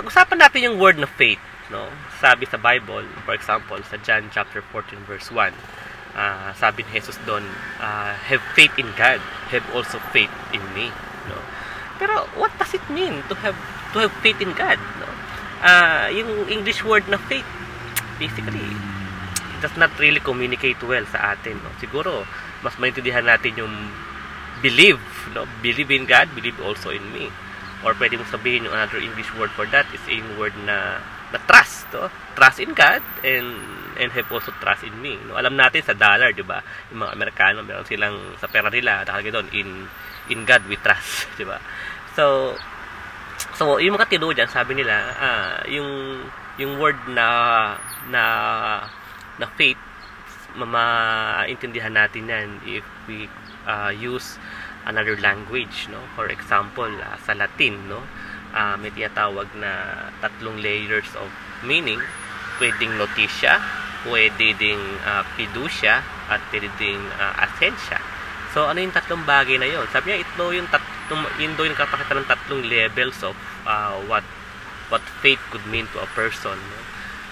pag-usapan natin yung word na faith, no? Sabi sa Bible, for example, sa John chapter 14 verse 1, sabi ni Jesus doon, have faith in God, have also faith in me, no? Pero what does it mean to have faith in God, no? Yung English word na faith, basically, it does not really communicate well sa atin, no? Siguro mas maintindihan natin yung believe, no? Believe in God, believe also in me. Or pwede mong sabihin yung another English word for that is yung word na trust, no? Trust in God and have also trust in me, no? Alam natin sa dollar, di ba? Yung mga Amerikano, meron silang sa pera nila, nakalagay doon, in God we trust, di ba? So yung mga tino dyan, sabi nila, yung word na faith, maintindihan natin yan if we use another language, no? For example, sa Latin, no? May tinatawag na 3 layers of meaning. Pwedeng noticia, pwede ding fiducia, at pwede ding assentia. So, ano yung 3 bagay na yon? Sabi niya, ito yung kapakita ng 3 levels of what faith could mean to a person, no?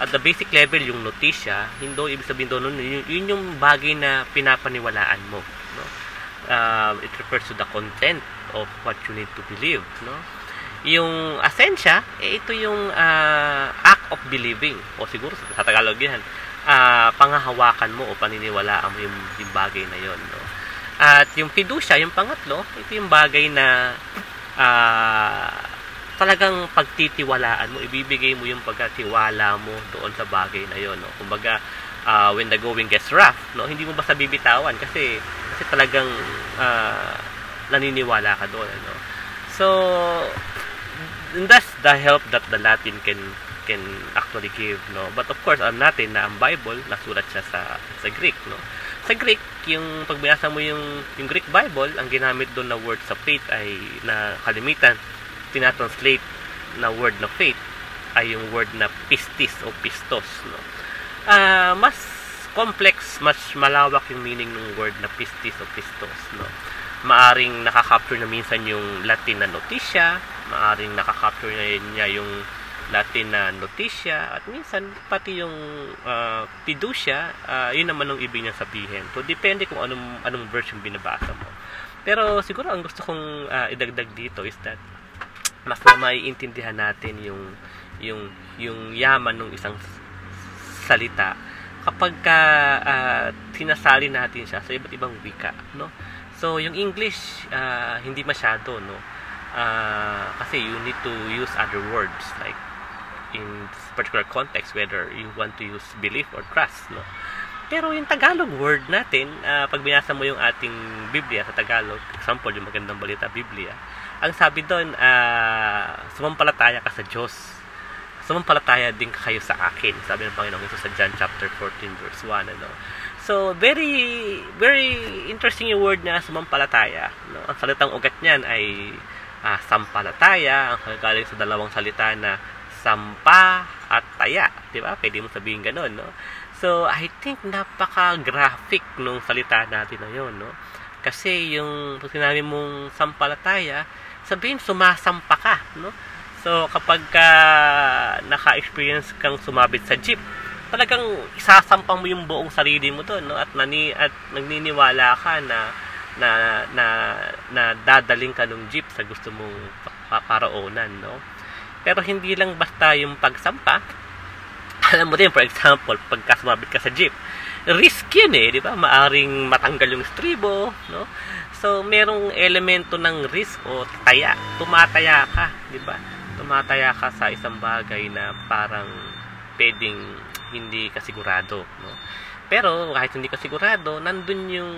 At the basic level, yung noticia, hindi ibig sabihin doon, yun yung bagay na pinapaniwalaan mo, no? It refers to the content of what you need to believe, no? Yung assentia, ito yung act of believing, o siguro sa Tagalog yan, pangahawakan mo o paniniwalaan mo yung bagay na yon, no? At yung fiducia, yung pangatlo, ito yung bagay na talagang pagtitiwalaan mo, ibibigay mo yung pagkatiwala mo doon sa bagay na yon, no? Kumbaga, when the going gets rough, no, hindi mo basta bibitawan kasi talagang naniniwala ka doon, no? So that's the help that the Latin can actually give, no? But of course, alam natin na ang Bible nasulat siya sa Greek, no? Sa Greek, yung pagbasa mo yung Greek Bible, ang ginamit doon na word sa faith ay na kalimitan tinatranslate na word na faith ay yung word na pistis o pistos, no? Mas complex, mas malawak yung meaning ng word na pistis o pistos, no? Maaring nakakapture na minsan yung Latin na noticia, maaring nakakapture niya yung Latin na noticia, at minsan pati yung fiducia, yun naman ang ibig niya sabihin. So depende kung anong version binabasa mo. Pero siguro ang gusto kong idagdag dito is that mas na maiintindihan natin yung yaman ng isang salita kapag sinasali natin siya sa iba't ibang wika, no? So yung English hindi masyado, no? Kasi you need to use other words like in this particular context, whether you want to use belief or trust, no? Pero yung Tagalog word natin, pag binasa mo yung ating Biblia sa Tagalog, example, yung Magandang Balita Biblia, ang sabi doon, sumampalataya ka sa Diyos. Sumampalataya din kayo sa akin. Sabi ng Panginoon ito sa John chapter 14 verse 1, ano? So, very, very interesting yung word na sumampalataya, no? Ang salitang ugat niyan ay sampalataya, ang galing sa dalawang salita na sampa at taya, di ba? Pwede mo sabihin ganun, no? So, I think napaka-graphic nung salita natin na yun, no? Kasi yung pag sinabi mong sampalataya, sabihin sumasampa ka, no? So, kapag naka-experience kang sumabit sa jeep, talagang isasampang mo yung buong sarili mo doon, no? At nagniniwala ka na dadaling ka ng jeep sa gusto mong paroonan, no? Pero hindi lang basta yung pagsampa. Alam mo din, for example, pagka sumabit ka sa jeep, risk yun di ba? Maaring matanggal yung stribo, no? So, merong elemento ng risk o taya. Tumataya ka, di ba? Tumataya ka sa isang bagay na parang pwedeng hindi ka sigurado, no? Pero kahit hindi ka sigurado, nandun yung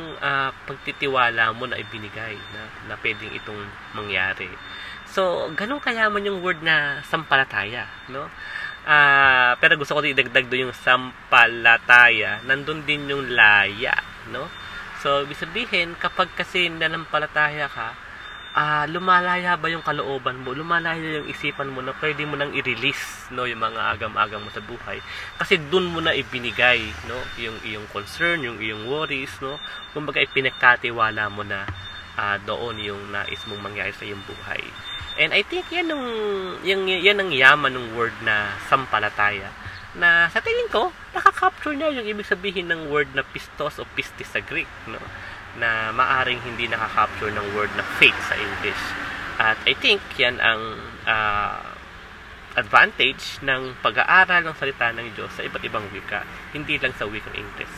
pagtitiwala mo na ibinigay na pwedeng itong mangyari. So, ganun kayaman yung word na sampalataya, no? Pero gusto ko idagdag doon yung sampalataya, nandun din yung laya, no? So, ibig sabihin, kapag kasi nanampalataya ka, lumalaya ba yung kalooban mo? Lumalaya yung isipan mo na pwede mo nang i-release, no, yung mga agam-agam mo sa buhay. Kasi dun mo na ibinigay, no, yung iyong concern, yung iyong worries, no? Kumbaga ipinagkatiwala mo na doon yung nais mong mangyari sa iyong buhay. And I think yan ang yaman ng word na sampalataya. Na sa tingin ko, nakaka-capture niya yung ibig sabihin ng word na pistos o pistis sa Greek, no? Na maaring hindi nakaka-capture ng word na faith sa English. At I think yan ang advantage ng pag-aaral ng salita ng Diyos sa iba't ibang wika, hindi lang sa wikang English.